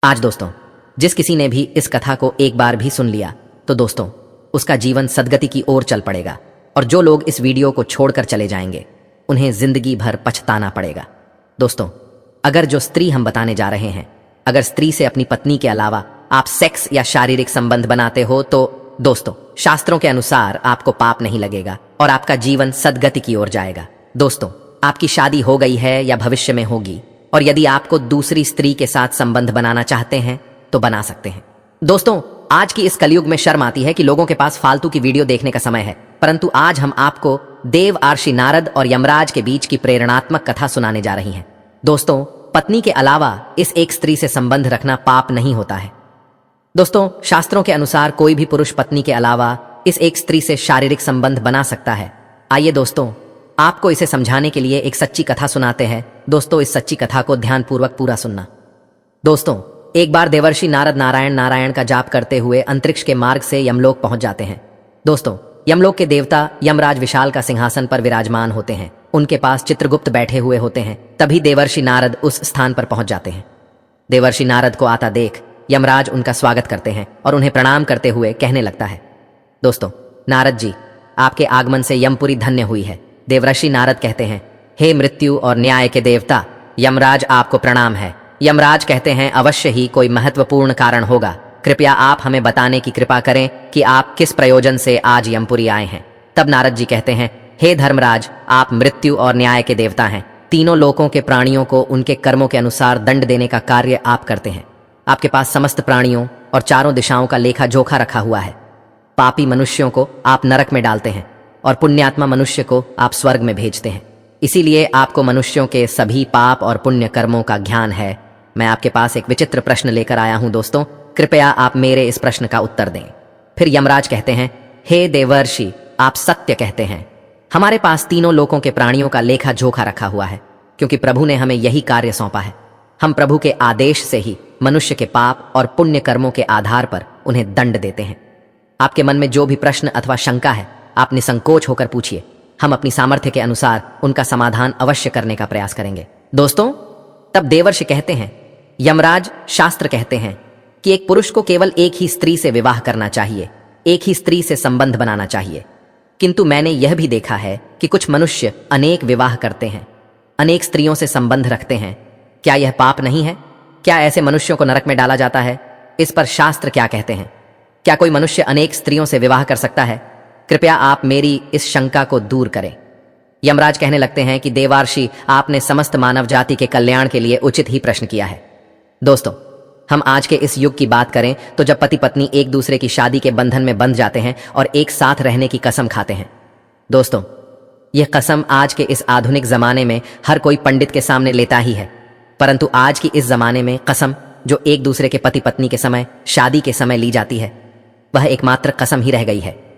आज दोस्तों, जिस किसी ने भी इस कथा को एक बार भी सुन लिया तो दोस्तों उसका जीवन सदगति की ओर चल पड़ेगा। और जो लोग इस वीडियो को छोड़कर चले जाएंगे उन्हें जिंदगी भर पछताना पड़ेगा। दोस्तों, अगर जो स्त्री हम बताने जा रहे हैं, अगर स्त्री से अपनी पत्नी के अलावा आप सेक्स या शारीरिक संबंध बनाते हो तो दोस्तों शास्त्रों के अनुसार आपको पाप नहीं लगेगा और आपका जीवन सदगति की ओर जाएगा। दोस्तों, आपकी शादी हो गई है या भविष्य में होगी, और यदि आपको दूसरी स्त्री के साथ संबंध बनाना चाहते हैं तो बना सकते हैं। दोस्तों, आज की इस कलयुग में शर्म आती है कि लोगों के पास फालतू की वीडियो देखने का समय है, परंतु आज हम आपको देवर्षि नारद और यमराज के बीच की प्रेरणात्मक कथा सुनाने जा रही हैं। दोस्तों, पत्नी के अलावा इस एक स्त्री से संबंध रखना पाप नहीं होता है। दोस्तों, शास्त्रों के अनुसार कोई भी पुरुष पत्नी के अलावा इस एक स्त्री से शारीरिक संबंध बना सकता है। आइए दोस्तों, आपको इसे समझाने के लिए एक सच्ची कथा सुनाते हैं। दोस्तों, इस सच्ची कथा को ध्यानपूर्वक पूरा सुनना। दोस्तों, एक बार देवर्षि नारद नारायण नारायण का जाप करते हुए अंतरिक्ष के मार्ग से यमलोक पहुंच जाते हैं। दोस्तों, यमलोक के देवता यमराज विशाल का सिंहासन पर विराजमान होते हैं। उनके पास चित्रगुप्त बैठे हुए होते हैं। तभी देवर्षि नारद उस स्थान पर पहुंच जाते हैं। देवर्षि नारद को आता देख यमराज उनका स्वागत करते हैं और उन्हें प्रणाम करते हुए कहने लगता है, दोस्तों नारद जी, आपके आगमन से यमपुरी धन्य हुई है। देवर्षि नारद कहते हैं, हे मृत्यु और न्याय के देवता यमराज, आपको प्रणाम है। यमराज कहते हैं, अवश्य ही कोई महत्वपूर्ण कारण होगा। कृपया आप हमें बताने की कृपा करें कि आप किस प्रयोजन से आज यमपुरी आए हैं। तब नारद जी कहते हैं, हे धर्मराज, आप मृत्यु और न्याय के देवता हैं। तीनों लोकों के प्राणियों को उनके कर्मों के अनुसार दंड देने का कार्य आप करते हैं। आपके पास समस्त प्राणियों और चारों दिशाओं का लेखा जोखा रखा हुआ है। पापी मनुष्यों को आप नरक में डालते हैं और पुण्यात्मा मनुष्य को आप स्वर्ग में भेजते हैं। इसीलिए आपको मनुष्यों के सभी पाप और पुण्य कर्मों का ज्ञान है। मैं आपके पास एक विचित्र प्रश्न लेकर आया हूं दोस्तों, कृपया आप मेरे इस प्रश्न का उत्तर दें। फिर यमराज कहते हैं, हे देवर्षि, आप सत्य कहते हैं। हमारे पास तीनों लोकों के प्राणियों का लेखा जोखा रखा हुआ है, क्योंकि प्रभु ने हमें यही कार्य सौंपा है। हम प्रभु के आदेश से ही मनुष्य के पाप और पुण्य कर्मों के आधार पर उन्हें दंड देते हैं। आपके मन में जो भी प्रश्न अथवा शंका है, आप निसंकोच होकर पूछिए। हम अपनी सामर्थ्य के अनुसार उनका समाधान अवश्य करने का प्रयास करेंगे। दोस्तों, तब देवर्षि कहते हैं, यमराज, शास्त्र कहते हैं कि एक पुरुष को केवल एक ही स्त्री से विवाह करना चाहिए, एक ही स्त्री से संबंध बनाना चाहिए। किंतु मैंने यह भी देखा है कि कुछ मनुष्य अनेक विवाह करते हैं, अनेक स्त्रियों से संबंध रखते हैं। क्या यह पाप नहीं है? क्या ऐसे मनुष्यों को नरक में डाला जाता है? इस पर शास्त्र क्या कहते हैं? क्या कोई मनुष्य अनेक स्त्रियों से विवाह कर सकता है? कृपया आप मेरी इस शंका को दूर करें। यमराज कहने लगते हैं कि देवर्षि, आपने समस्त मानव जाति के कल्याण के लिए उचित ही प्रश्न किया है। दोस्तों, हम आज के इस युग की बात करें तो जब पति पत्नी एक दूसरे की शादी के बंधन में बंध जाते हैं और एक साथ रहने की कसम खाते हैं। दोस्तों, यह कसम आज के इस आधुनिक जमाने में हर कोई पंडित के सामने लेता ही है, परंतु आज की इस जमाने में कसम जो एक दूसरे के पति पत्नी के समय, शादी के समय ली जाती है, वह एकमात्र कसम ही रह गई है।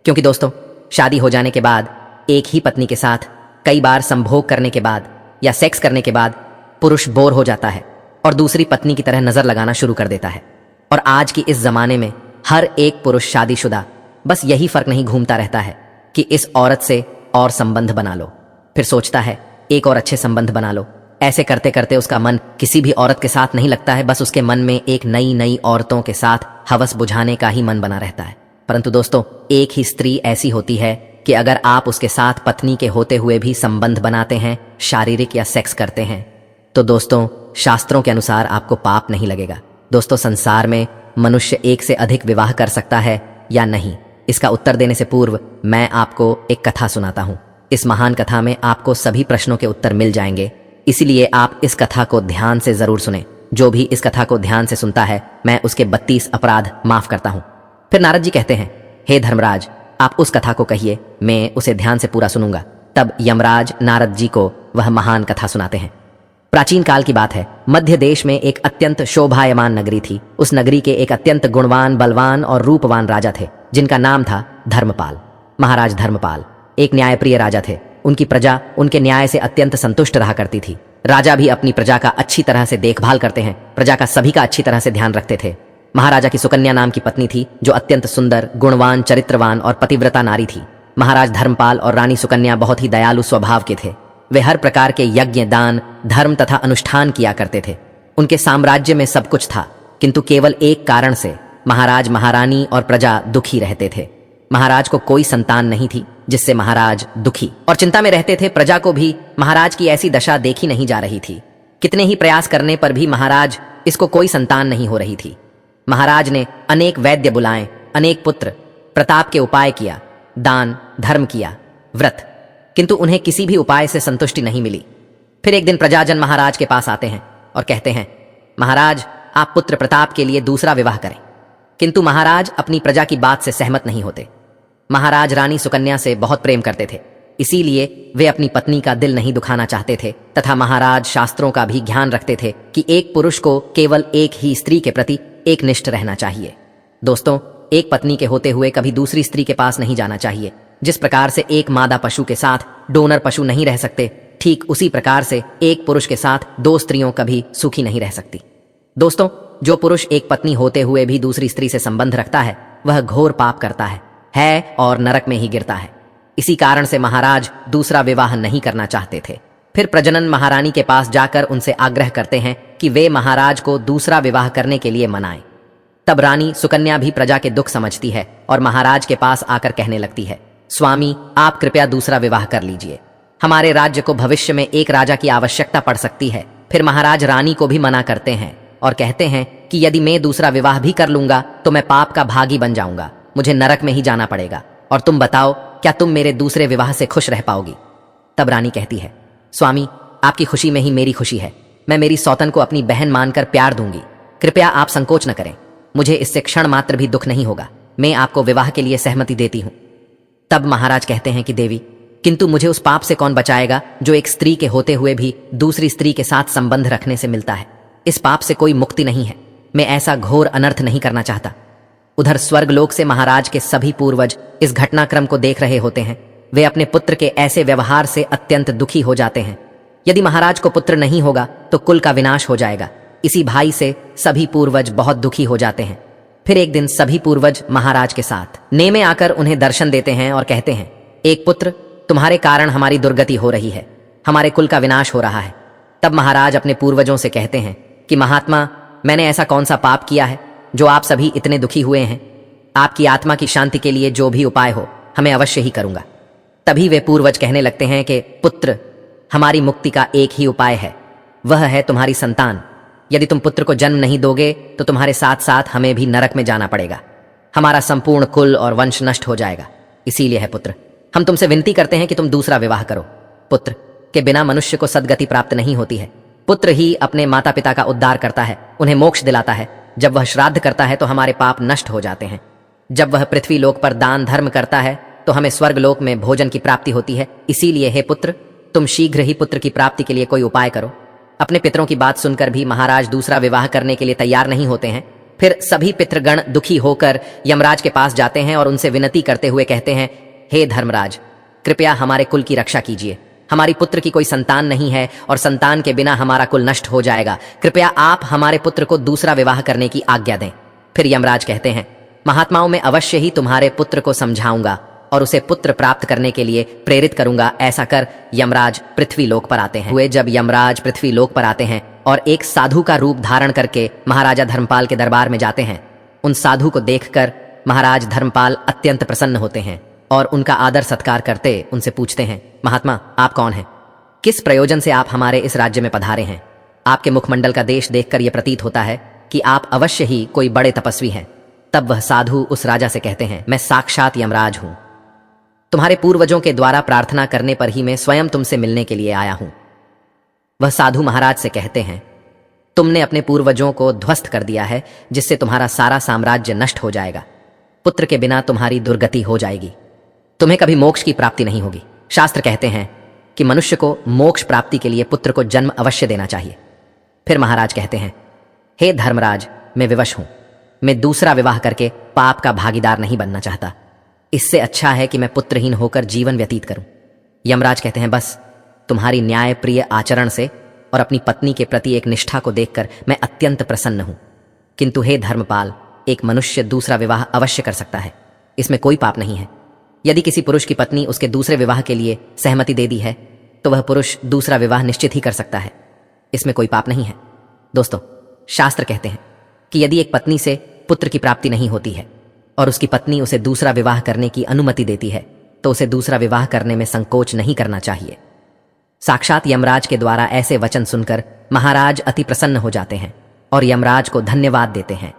क्योंकि दोस्तों, शादी हो जाने के बाद एक ही पत्नी के साथ कई बार संभोग करने के बाद या सेक्स करने के बाद पुरुष बोर हो जाता है और दूसरी पत्नी की तरह नजर लगाना शुरू कर देता है। और आज की इस जमाने में हर एक पुरुष शादीशुदा बस यही फर्क नहीं घूमता रहता है कि इस औरत से और संबंध बना लो, फिर सोचता है एक और अच्छे संबंध बना लो। ऐसे करते करते उसका मन किसी भी औरत के साथ नहीं लगता है, बस उसके मन में एक नई नई औरतों के साथ हवस बुझाने का ही मन बना रहता है। परंतु दोस्तों, एक ही स्त्री ऐसी होती है कि अगर आप उसके साथ पत्नी के होते हुए भी संबंध बनाते हैं, शारीरिक या सेक्स करते हैं, तो दोस्तों शास्त्रों के अनुसार आपको पाप नहीं लगेगा। दोस्तों, संसार में मनुष्य एक से अधिक विवाह कर सकता है या नहीं, इसका उत्तर देने से पूर्व मैं आपको एक कथा सुनाता हूं। इस महान कथा में आपको सभी प्रश्नों के उत्तर मिल जाएंगे, इसीलिए आप इस कथा को ध्यान से जरूर सुने। जो भी इस कथा को ध्यान से सुनता है, मैं उसके 32 अपराध माफ करता हूं। फिर नारद जी कहते हैं, हे धर्मराज, आप उस कथा को कहिए, मैं उसे ध्यान से पूरा सुनूंगा। तब यमराज नारद जी को वह महान कथा सुनाते हैं। प्राचीन काल की बात है। मध्य देश में एक अत्यंत शोभायमान नगरी थी। उस नगरी के एक अत्यंत गुणवान, बलवान और रूपवान राजा थे, जिनका नाम था धर्मपाल। महाराज धर्मपाल एक न्यायप्रिय राजा थे। उनकी प्रजा उनके न्याय से अत्यंत संतुष्ट रहा करती थी। राजा भी अपनी प्रजा का अच्छी तरह से देखभाल करते हैं, प्रजा का सभी का अच्छी तरह से ध्यान रखते थे। महाराजा की सुकन्या नाम की पत्नी थी, जो अत्यंत सुंदर, गुणवान, चरित्रवान और पतिव्रता नारी थी। महाराज धर्मपाल और रानी सुकन्या बहुत ही दयालु स्वभाव के थे। वे हर प्रकार के यज्ञ, दान, धर्म तथा अनुष्ठान किया करते थे। उनके साम्राज्य में सब कुछ था, किंतु केवल एक कारण से महाराज, महारानी और प्रजा दुखी रहते थे। महाराज को कोई संतान नहीं थी, जिससे महाराज दुखी और चिंता में रहते थे। प्रजा को भी महाराज की ऐसी दशा देखी नहीं जा रही थी। कितने ही प्रयास करने पर भी महाराज इसको कोई संतान नहीं हो रही थी। महाराज ने अनेक वैद्य बुलाए, अनेक पुत्र प्रताप के उपाय किया, दान धर्म किया, व्रत, किंतु उन्हें किसी भी उपाय से संतुष्टि नहीं मिली। फिर एक दिन प्रजाजन महाराज के पास आते हैं और कहते हैं, महाराज आप पुत्र प्रताप के लिए दूसरा विवाह करें। किंतु महाराज अपनी प्रजा की बात से सहमत नहीं होते। महाराज रानी सुकन्या से बहुत प्रेम करते थे, इसीलिए वे अपनी पत्नी का दिल नहीं दुखाना चाहते थे, तथा महाराज शास्त्रों का भी ध्यान रखते थे कि एक पुरुष को केवल एक ही स्त्री के प्रति एक निष्ठ रहना चाहिए। दोस्तों, एक पत्नी के होते हुए कभी दूसरी स्त्री के पास नहीं जाना चाहिए। जिस प्रकार से एक मादा पशु के साथ डोनर पशु नहीं रह सकते, ठीक उसी प्रकार से एक पुरुष के साथ दो स्त्रियों कभी सुखी नहीं रह सकती। दोस्तों, जो पुरुष एक पत्नी होते हुए भी दूसरी स्त्री से संबंध रखता है, वह घोर पाप करता है और नरक में ही गिरता है। इसी कारण से महाराज दूसरा विवाह नहीं करना चाहते थे। फिर प्रजनन महारानी के पास जाकर उनसे आग्रह करते हैं कि वे महाराज को दूसरा विवाह करने के लिए मनाएं। तब रानी सुकन्या भी प्रजा के दुख समझती है और महाराज के पास आकर कहने लगती है, स्वामी आप कृपया दूसरा विवाह कर लीजिए, हमारे राज्य को भविष्य में एक राजा की आवश्यकता पड़ सकती है। फिर महाराज रानी को भी मना करते हैं और कहते हैं कि यदि मैं दूसरा विवाह भी कर लूंगा तो मैं पाप का भागी बन जाऊंगा, मुझे नरक में ही जाना पड़ेगा, और तुम बताओ क्या तुम मेरे दूसरे विवाह से खुश रह पाओगी। तब रानी कहती है, स्वामी आपकी खुशी में ही मेरी खुशी है, मैं मेरी सौतन को अपनी बहन मानकर प्यार दूंगी, कृपया आप संकोच न करें, मुझे इससे क्षण मात्र भी दुख नहीं होगा, मैं आपको विवाह के लिए सहमति देती हूं। तब महाराज कहते हैं कि देवी, किंतु मुझे उस पाप से कौन बचाएगा जो एक स्त्री के होते हुए भी दूसरी स्त्री के साथ संबंध रखने से मिलता है। इस पाप से कोई मुक्ति नहीं है, मैं ऐसा घोर अनर्थ नहीं करना चाहता। उधर स्वर्गलोक से महाराज के सभी पूर्वज इस घटनाक्रम को देख रहे होते हैं। वे अपने पुत्र के ऐसे व्यवहार से अत्यंत दुखी हो जाते हैं। यदि महाराज को पुत्र नहीं होगा तो कुल का विनाश हो जाएगा। इसी भाई से सभी पूर्वज बहुत दुखी हो जाते हैं। फिर एक दिन सभी पूर्वज महाराज के साथ नेमे आकर उन्हें दर्शन देते हैं और कहते हैं, एक पुत्र तुम्हारे कारण हमारी दुर्गति हो रही है, हमारे कुल का विनाश हो रहा है। तब महाराज अपने पूर्वजों से कहते हैं कि महात्मा, मैंने ऐसा कौन सा पाप किया है जो आप सभी इतने दुखी हुए हैं। आपकी आत्मा की शांति के लिए जो भी उपाय हो हमें अवश्य ही करूंगा। तभी वे पूर्वज कहने लगते हैं कि पुत्र, हमारी मुक्ति का एक ही उपाय है, वह है तुम्हारी संतान। यदि तुम पुत्र को जन्म नहीं दोगे तो तुम्हारे साथ साथ हमें भी नरक में जाना पड़ेगा, हमारा संपूर्ण कुल और वंश नष्ट हो जाएगा। इसीलिए है पुत्र, हम तुमसे विनती करते हैं कि तुम दूसरा विवाह करो। पुत्र के बिना मनुष्य को सद्गति प्राप्त नहीं होती है। पुत्र ही अपने माता पिता का उद्धार करता है, उन्हें मोक्ष दिलाता है। जब वह श्राद्ध करता है तो हमारे पाप नष्ट हो जाते हैं। जब वह पृथ्वी लोक पर दान धर्म करता है तो हमें स्वर्ग लोक में भोजन की प्राप्ति होती है। इसीलिए हे पुत्र, तुम शीघ्र ही पुत्र की प्राप्ति के लिए कोई उपाय करो। अपने पितरों की बात सुनकर भी महाराज दूसरा विवाह करने के लिए तैयार नहीं होते हैं। फिर सभी पितृगण दुखी होकर यमराज के पास जाते हैं और उनसे विनती करते हुए कहते हैं, हे धर्मराज, कृपया हमारे कुल की रक्षा कीजिए, हमारी पुत्र की कोई संतान नहीं है और संतान के बिना हमारा कुल नष्ट हो जाएगा। कृपया आप हमारे पुत्र को दूसरा विवाह करने की आज्ञा दें। फिर यमराज कहते हैं, महात्माओं में अवश्य ही तुम्हारे पुत्र को समझाऊंगा और उसे पुत्र प्राप्त करने के लिए प्रेरित करूंगा। ऐसा कर यमराज पृथ्वी लोक पर आते हैं। जब यमराज पृथ्वी लोक पर आते हैं और एक साधु का रूप धारण करके महाराजा धर्मपाल के दरबार में जाते हैं, उन साधु को देखकर महाराज धर्मपाल अत्यंत प्रसन्न होते हैं और उनका आदर सत्कार करते उनसे पूछते हैं, महात्मा आप कौन हैं? किस प्रयोजन से आप हमारे इस राज्य में पधारे हैं? आपके मुखमंडल का देश देखकर यह प्रतीत होता है कि आप अवश्य ही कोई बड़े तपस्वी हैं। तब वह साधु उस राजा से कहते हैं, मैं साक्षात यमराज हूं, तुम्हारे पूर्वजों के द्वारा प्रार्थना करने पर ही मैं स्वयं तुमसे मिलने के लिए आया हूं। वह साधु महाराज से कहते हैं, तुमने अपने पूर्वजों को ध्वस्त कर दिया है, जिससे तुम्हारा सारा साम्राज्य नष्ट हो जाएगा। पुत्र के बिना तुम्हारी दुर्गति हो जाएगी, तुम्हें कभी मोक्ष की प्राप्ति नहीं होगी। शास्त्र कहते हैं कि मनुष्य को मोक्ष प्राप्ति के लिए पुत्र को जन्म अवश्य देना चाहिए। फिर महाराज कहते हैं, हे धर्मराज, मैं विवश हूं, मैं दूसरा विवाह करके पाप का भागीदार नहीं बनना चाहता। इससे अच्छा है कि मैं पुत्रहीन होकर जीवन व्यतीत करूं। यमराज कहते हैं, बस तुम्हारी न्याय प्रिय आचरण से और अपनी पत्नी के प्रति एक निष्ठा को देखकर मैं अत्यंत प्रसन्न हूं। किंतु हे धर्मपाल, एक मनुष्य दूसरा विवाह अवश्य कर सकता है, इसमें कोई पाप नहीं है। यदि किसी पुरुष की पत्नी उसके दूसरे विवाह के लिए सहमति दे दी है तो वह पुरुष दूसरा विवाह निश्चित ही कर सकता है, इसमें कोई पाप नहीं है। दोस्तों, शास्त्र कहते हैं कि यदि एक पत्नी से पुत्र की प्राप्ति नहीं होती है और उसकी पत्नी उसे दूसरा विवाह करने की अनुमति देती है तो उसे दूसरा विवाह करने में संकोच नहीं करना चाहिए। साक्षात यमराज के द्वारा ऐसे वचन सुनकर महाराज अति प्रसन्न हो जाते हैं और यमराज को धन्यवाद देते हैं।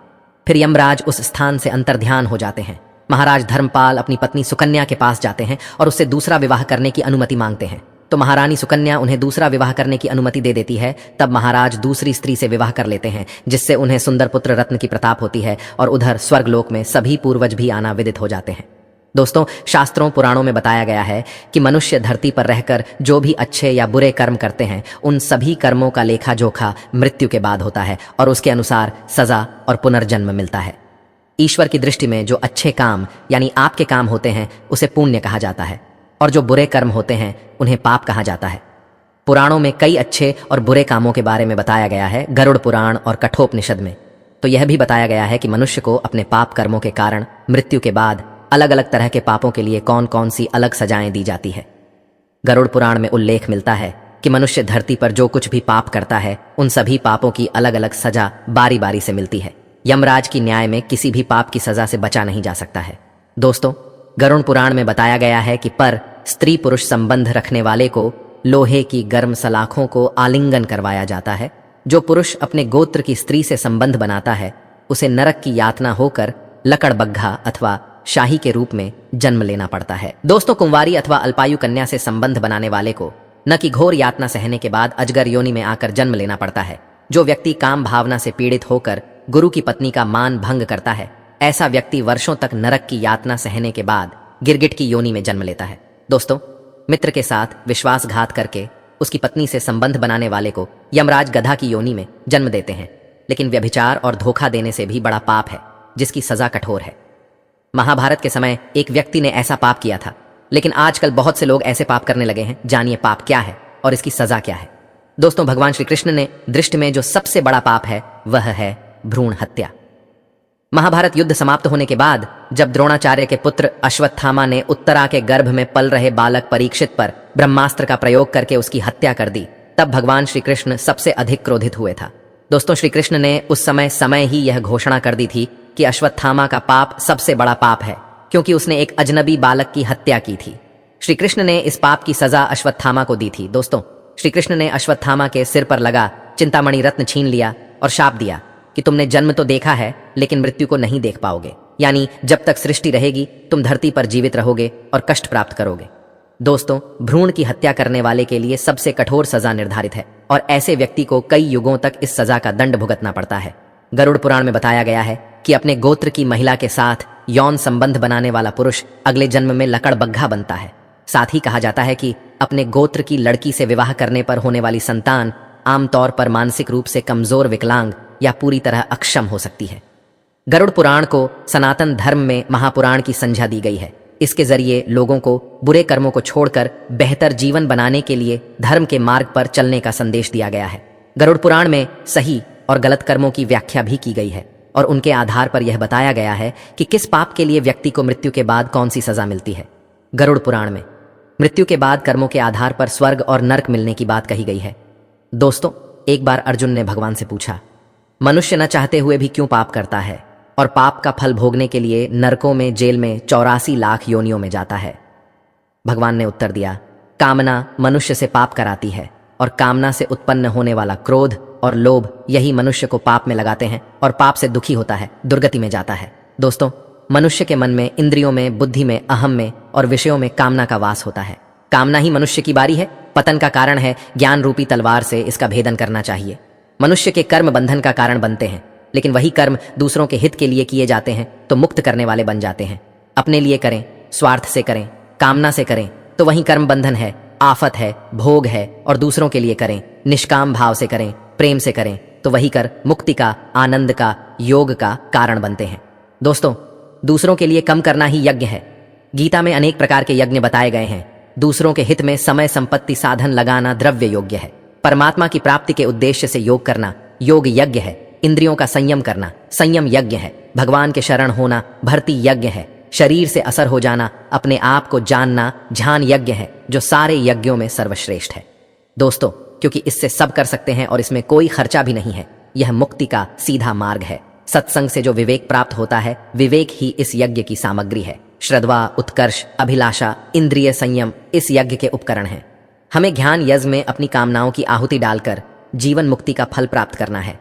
फिर यमराज उस स्थान से अंतर्ध्यान हो जाते हैं। महाराज धर्मपाल अपनी पत्नी सुकन्या के पास जाते हैं और उससे दूसरा विवाह करने की अनुमति मांगते हैं। तो महारानी सुकन्या उन्हें दूसरा विवाह करने की अनुमति दे देती है। तब महाराज दूसरी स्त्री से विवाह कर लेते हैं, जिससे उन्हें सुंदर पुत्र रत्न की प्रताप होती है और उधर स्वर्गलोक में सभी पूर्वज भी आना विदित हो जाते हैं। दोस्तों, शास्त्रों पुराणों में बताया गया है कि मनुष्य धरती पर रहकर जो भी अच्छे या बुरे कर्म करते हैं उन सभी कर्मों का लेखा जोखा मृत्यु के बाद होता है और उसके अनुसार सजा और पुनर्जन्म मिलता है। ईश्वर की दृष्टि में जो अच्छे काम यानी आपके काम होते हैं उसे पुण्य कहा जाता है और जो बुरे कर्म होते हैं उन्हें पाप कहा जाता है। पुराणों में कई अच्छे और बुरे कामों के बारे में बताया गया है। गरुड़ पुराण और कठोपनिषद में तो यह भी बताया गया है कि मनुष्य को अपने पाप कर्मों के कारण मृत्यु के बाद अलग अलग तरह के पापों के लिए कौन कौन सी अलग सजाएं दी जाती है। गरुड़ पुराण में उल्लेख मिलता है कि मनुष्य धरती पर जो कुछ भी पाप करता है उन सभी पापों की अलग अलग सजा बारी बारी से मिलती है। यमराज की न्याय में किसी भी पाप की सजा से बचा नहीं जा सकता है। दोस्तों, गरुड़ पुराण में बताया गया है कि पर स्त्री पुरुष संबंध रखने वाले को लोहे की गर्म सलाखों को आलिंगन करवाया जाता है। जो पुरुष अपने गोत्र की स्त्री से संबंध बनाता है उसे नरक की यातना होकर लकड़बग्घा अथवा शाही के रूप में जन्म लेना पड़ता है। दोस्तों, कुंवारी अथवा अल्पायु कन्या से संबंध बनाने वाले को न कि घोर यातना सहने के बाद अजगर योनि में आकर जन्म लेना पड़ता है। जो व्यक्ति काम भावना से पीड़ित होकर गुरु की पत्नी का मान भंग करता है, ऐसा व्यक्ति वर्षों तक नरक की यातना सहने के बाद गिरगिट की योनि में जन्म लेता है। दोस्तों, मित्र के साथ विश्वासघात करके उसकी पत्नी से संबंध बनाने वाले को यमराज गधा की योनि में जन्म देते हैं। लेकिन व्यभिचार और धोखा देने से भी बड़ा पाप है जिसकी सजा कठोर है। महाभारत के समय एक व्यक्ति ने ऐसा पाप किया था, लेकिन आजकल बहुत से लोग ऐसे पाप करने लगे हैं। जानिए पाप क्या है और इसकी सजा क्या है। दोस्तों, भगवान श्री कृष्ण ने दृष्टि में जो सबसे बड़ा पाप है वह है भ्रूण हत्या। महाभारत युद्ध समाप्त होने के बाद जब द्रोणाचार्य के पुत्र अश्वत्थामा ने उत्तरा के गर्भ में पल रहे बालक परीक्षित पर ब्रह्मास्त्र का प्रयोग करके उसकी हत्या कर दी, तब भगवान श्री कृष्ण सबसे अधिक क्रोधित हुए था। दोस्तों, श्री कृष्ण ने उस समय ही यह घोषणा कर दी थी कि अश्वत्थामा का पाप सबसे बड़ा पाप है, क्योंकि उसने एक अजनबी बालक की हत्या की थी। श्री कृष्ण ने इस पाप की सजा अश्वत्थामा को दी थी। दोस्तों, श्री कृष्ण ने अश्वत्थामा के सिर पर लगा चिंतामणि रत्न छीन लिया और शाप दिया कि तुमने जन्म तो देखा है लेकिन मृत्यु को नहीं देख पाओगे, यानी जब तक सृष्टि रहेगी तुम धरती पर जीवित रहोगे और कष्ट प्राप्त करोगे। दोस्तों, भ्रूण की हत्या करने वाले के लिए सबसे कठोर सजा निर्धारित है और ऐसे व्यक्ति को कई युगों तक इस सजा का दंड भुगतना पड़ता है। गरुड़ पुराण में बताया गया है कि अपने गोत्र की महिला के साथ यौन संबंध बनाने वाला पुरुष अगले जन्म में लकड़बग्घा बनता है। साथ ही कहा जाता है कि अपने गोत्र की लड़की से विवाह करने पर होने वाली संतान आमतौर पर मानसिक रूप से कमजोर, विकलांग या पूरी तरह अक्षम हो सकती है। गरुड़ पुराण को सनातन धर्म में महापुराण की संज्ञा दी गई है। इसके जरिए लोगों को बुरे कर्मों को छोड़कर बेहतर जीवन बनाने के लिए धर्म के मार्ग पर चलने का संदेश दिया गया है। गरुड़ पुराण में सही और गलत कर्मों की व्याख्या भी की गई है और उनके आधार पर यह बताया गया है कि किस पाप के लिए व्यक्ति को मृत्यु के बाद कौन सी सजा मिलती है। गरुड़ पुराण में मृत्यु के बाद कर्मों के आधार पर स्वर्ग और नरक मिलने की बात कही गई है। दोस्तों, एक बार अर्जुन ने भगवान से पूछा, मनुष्य न चाहते हुए भी क्यों पाप करता है और पाप का फल भोगने के लिए नरकों में, जेल में 84 लाख योनियों में जाता है। भगवान ने उत्तर दिया, कामना मनुष्य से पाप कराती है और कामना से उत्पन्न होने वाला क्रोध और लोभ यही मनुष्य को पाप में लगाते हैं और पाप से दुखी होता है, दुर्गति में जाता है। दोस्तों, मनुष्य के मन में, इंद्रियों में, बुद्धि में, अहम में और विषयों में कामना का वास होता है। कामना ही मनुष्य की बारी है, पतन का कारण है। ज्ञान रूपी तलवार से इसका भेदन करना चाहिए। मनुष्य के कर्म बंधन का कारण बनते हैं, लेकिन वही कर्म दूसरों के हित के लिए किए जाते हैं तो मुक्त करने वाले बन जाते हैं। अपने लिए करें, स्वार्थ से करें, कामना से करें तो वही कर्म बंधन है, आफत है, भोग है। और दूसरों के लिए करें, निष्काम भाव से करें, प्रेम से करें तो वही कर मुक्ति का, आनंद का, योग का कारण बनते हैं। दोस्तों, दूसरों के लिए कम करना ही यज्ञ है। गीता में अनेक प्रकार के यज्ञ बताए गए हैं। दूसरों के हित में समय, संपत्ति, साधन लगाना द्रव्य योग्य है। परमात्मा की प्राप्ति के उद्देश्य से योग करना योग यज्ञ है। इंद्रियों का संयम करना संयम यज्ञ है। भगवान के शरण होना भर्ती यज्ञ है। शरीर से असर हो जाना, अपने आप को जानना ध्यान यज्ञ है, जो सारे यज्ञों में सर्वश्रेष्ठ है। दोस्तों, क्योंकि इससे सब कर सकते हैं और इसमें कोई खर्चा भी नहीं है, यह मुक्ति का सीधा मार्ग है। सत्संग से जो विवेक प्राप्त होता है, विवेक ही इस यज्ञ की सामग्री है। श्रद्धा, उत्कर्ष, अभिलाषा, इंद्रिय संयम इस यज्ञ के उपकरण हैं। हमें ज्ञान यज्ञ में अपनी कामनाओं की आहुति डालकर जीवन मुक्ति का फल प्राप्त करना है।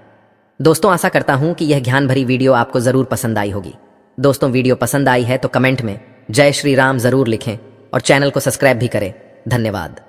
दोस्तों, आशा करता हूं कि यह ज्ञान भरी वीडियो आपको जरूर पसंद आई होगी। दोस्तों, वीडियो पसंद आई है तो कमेंट में जय श्री राम जरूर लिखें और चैनल को सब्सक्राइब भी करें। धन्यवाद।